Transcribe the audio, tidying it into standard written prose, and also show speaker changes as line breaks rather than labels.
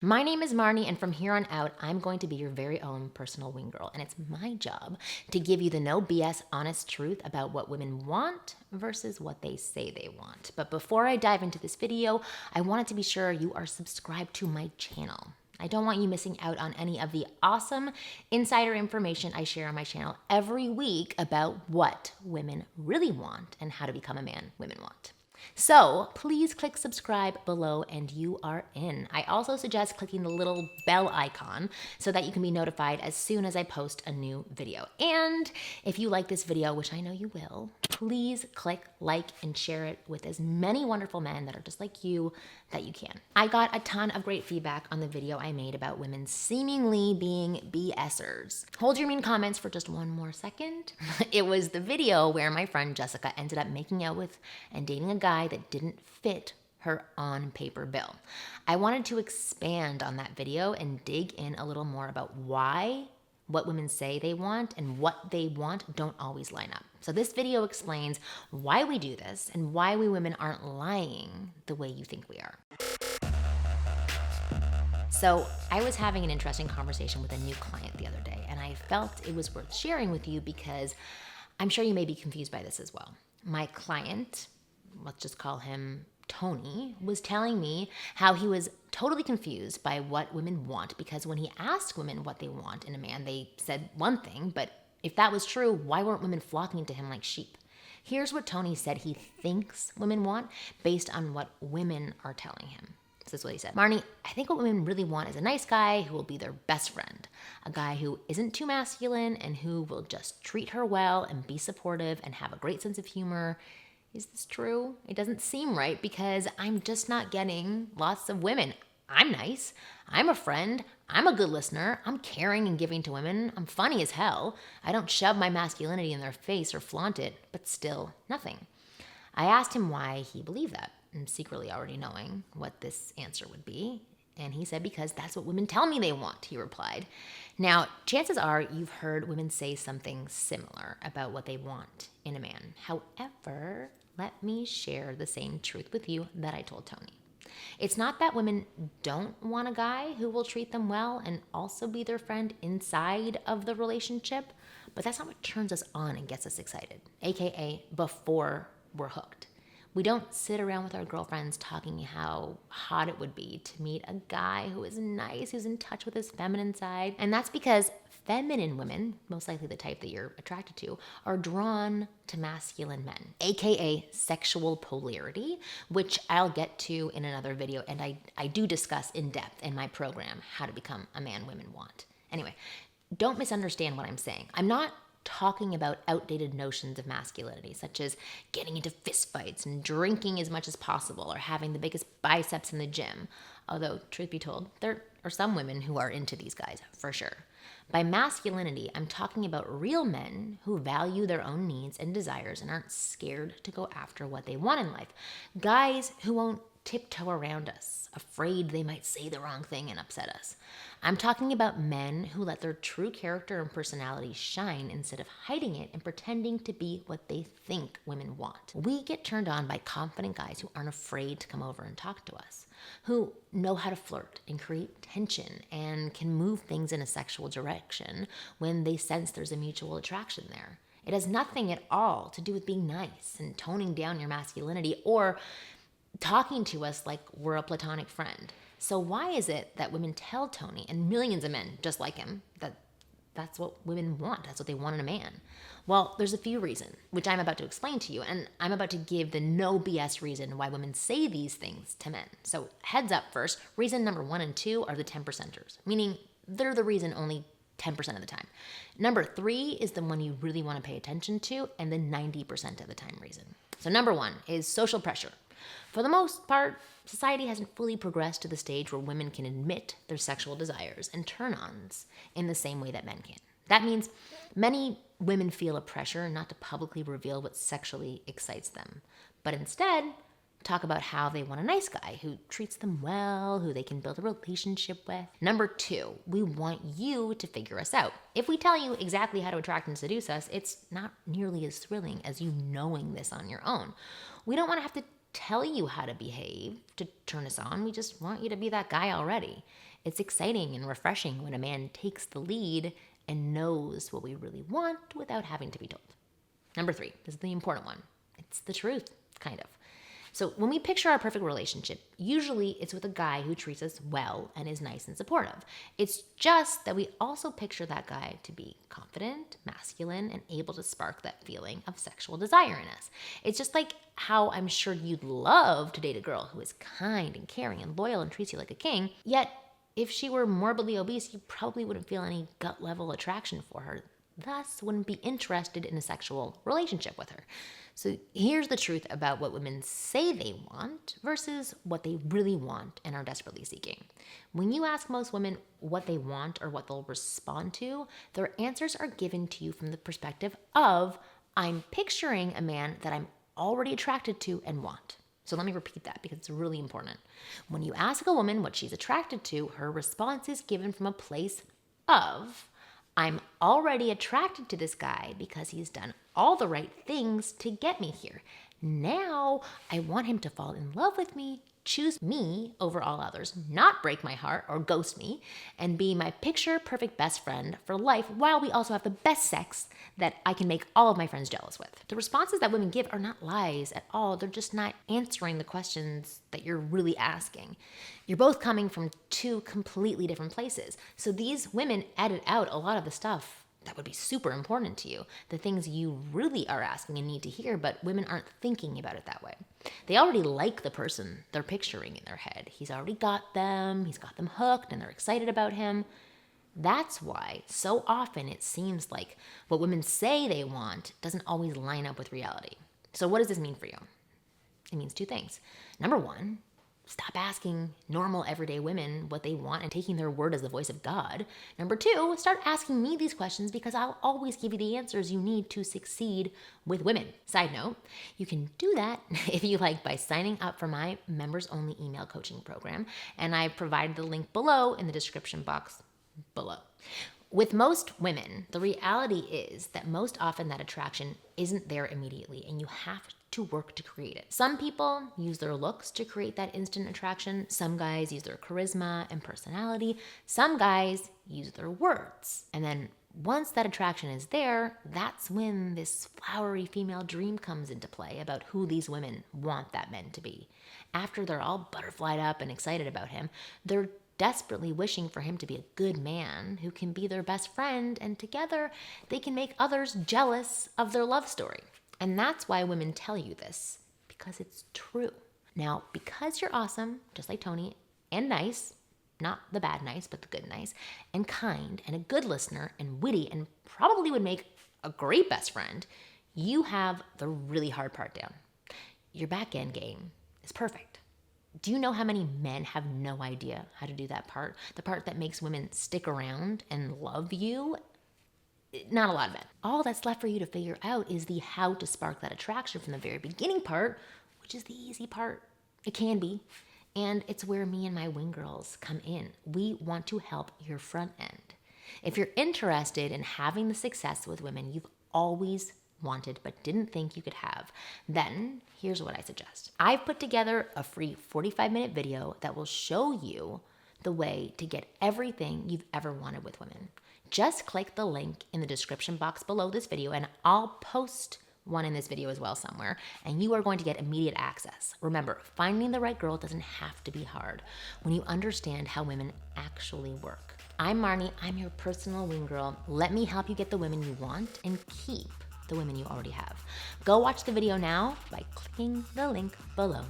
My name is Marni, and from here on out, I'm going to be your very own personal wing girl. And it's my job to give you the no BS honest truth about what women want versus what they say they want. But before I dive into this video, I wanted to be sure you are subscribed to my channel. I don't want you missing out on any of the awesome insider information I share on my channel every week about what women really want and how to become a man women want. So please click subscribe below and you are in. I also suggest clicking the little bell icon so that you can be notified as soon as I post a new video. And if you like this video, which I know you will, please click like and share it with as many wonderful men that are just like you that you can. I got a ton of great feedback on the video I made about women seemingly being BSers. Hold your mean comments for just one more second. It was the video where my friend Jessica ended up making out with and dating a guy that didn't fit her on paper bill. I wanted to expand on that video and dig in a little more about why what women say they want and what they want don't always line up. So this video explains why we do this and why we women aren't lying the way you think we are. So I was having an interesting conversation with a new client the other day, and I felt it was worth sharing with you because I'm sure you may be confused by this as well. My client, let's just call him Tony, was telling me how he was totally confused by what women want because when he asked women what they want in a man, they said one thing, but if that was true, why weren't women flocking to him like sheep? Here's what Tony said he thinks women want based on what women are telling him. This is what he said. Marni, I think what women really want is a nice guy who will be their best friend, a guy who isn't too masculine and who will just treat her well and be supportive and have a great sense of humor. Is this true? It doesn't seem right because I'm just not getting lots of women. I'm nice. I'm a friend. I'm a good listener. I'm caring and giving to women. I'm funny as hell. I don't shove my masculinity in their face or flaunt it, but still nothing. I asked him why he believed that, and secretly already knowing what this answer would be. And he said, because that's what women tell me they want, he replied. Now, chances are you've heard women say something similar about what they want in a man. However, let me share the same truth with you that I told Tony. It's not that women don't want a guy who will treat them well and also be their friend inside of the relationship, but that's not what turns us on and gets us excited, aka before we're hooked. We don't sit around with our girlfriends talking how hot it would be to meet a guy who is nice, who's in touch with his feminine side. And that's because feminine women, most likely the type that you're attracted to, are drawn to masculine men, aka sexual polarity, which I'll get to in another video. And I do discuss in depth in my program, How to Become a Man Women Want. Anyway, don't misunderstand what I'm saying. I'm not talking about outdated notions of masculinity, such as getting into fistfights and drinking as much as possible or having the biggest biceps in the gym. Although, truth be told, there are some women who are into these guys, for sure. By masculinity, I'm talking about real men who value their own needs and desires and aren't scared to go after what they want in life. Guys who won't tiptoe around us, afraid they might say the wrong thing and upset us. I'm talking about men who let their true character and personality shine instead of hiding it and pretending to be what they think women want. We get turned on by confident guys who aren't afraid to come over and talk to us, who know how to flirt and create tension and can move things in a sexual direction when they sense there's a mutual attraction there. It has nothing at all to do with being nice and toning down your masculinity or talking to us like we're a platonic friend. So why is it that women tell Tony and millions of men just like him that that's what women want, that's what they want in a man? Well, there's a few reasons, which I'm about to explain to you, and I'm about to give the no BS reason why women say these things to men. So heads up first, reason number 1 and 2 are the 10%ers, meaning they're the reason only 10% of the time. Number 3 is the one you really want to pay attention to, and the 90% of the time reason. So number 1 is social pressure. For the most part, society hasn't fully progressed to the stage where women can admit their sexual desires and turn-ons in the same way that men can. That means many women feel a pressure not to publicly reveal what sexually excites them, but instead talk about how they want a nice guy who treats them well, who they can build a relationship with. Number 2, we want you to figure us out. If we tell you exactly how to attract and seduce us, it's not nearly as thrilling as you knowing this on your own. We don't want to have to tell you how to behave to turn us on. We just want you to be that guy already. It's exciting and refreshing when a man takes the lead and knows what we really want without having to be told. Number 3, this is the important one. It's the truth, kind of. So when we picture our perfect relationship, usually it's with a guy who treats us well and is nice and supportive. It's just that we also picture that guy to be confident, masculine, and able to spark that feeling of sexual desire in us. It's just like how I'm sure you'd love to date a girl who is kind and caring and loyal and treats you like a king, yet if she were morbidly obese, you probably wouldn't feel any gut level attraction for her, thus wouldn't be interested in a sexual relationship with her. So here's the truth about what women say they want versus what they really want and are desperately seeking. When you ask most women what they want or what they'll respond to, their answers are given to you from the perspective of, I'm picturing a man that I'm already attracted to and want. So let me repeat that because it's really important. When you ask a woman what she's attracted to, her response is given from a place of, I'm already attracted to this guy because he's done all the right things to get me here. Now I want him to fall in love with me, choose me over all others, not break my heart or ghost me, and be my picture perfect best friend for life while we also have the best sex that I can make all of my friends jealous with. The responses that women give are not lies at all. They're just not answering the questions that you're really asking. You're both coming from two completely different places. So these women edit out a lot of the stuff that would be super important to you, the things you really are asking and need to hear, but women aren't thinking about it that way. They already like the person they're picturing in their head. He's already got them, he's got them hooked, and they're excited about him. That's why so often it seems like what women say they want doesn't always line up with reality. So what does this mean for you? It means 2 things. Number 1, stop asking normal everyday women what they want and taking their word as the voice of God. Number 2, start asking me these questions because I'll always give you the answers you need to succeed with women. Side note, you can do that if you like by signing up for my members only email coaching program. And I provided the link below in the description box below. With most women, the reality is that most often that attraction isn't there immediately and you have to work to create it. Some people use their looks to create that instant attraction. Some guys use their charisma and personality. Some guys use their words. And then once that attraction is there, that's when this flowery female dream comes into play about who these women want that man to be. After they're all butterflied up and excited about him, they're desperately wishing for him to be a good man who can be their best friend, and together they can make others jealous of their love story. And that's why women tell you this, because it's true. Now, because you're awesome, just like Tony, and nice, not the bad nice, but the good nice, and kind, and a good listener, and witty, and probably would make a great best friend, you have the really hard part down. Your back end game is perfect. Do you know how many men have no idea how to do that part? The part that makes women stick around and love you? Not a lot of men. All that's left for you to figure out is the how to spark that attraction from the very beginning part, which is the easy part. It can be. And it's where me and my wing girls come in. We want to help your front end. If you're interested in having the success with women you've always wanted but didn't think you could have, then here's what I suggest. I've put together a free 45-minute video that will show you the way to get everything you've ever wanted with women. Just click the link in the description box below this video and I'll post one in this video as well somewhere, and you are going to get immediate access. Remember, finding the right girl doesn't have to be hard when you understand how women actually work. I'm Marni, I'm your personal wing girl. Let me help you get the women you want and keep the women you already have. Go watch the video now by clicking the link below.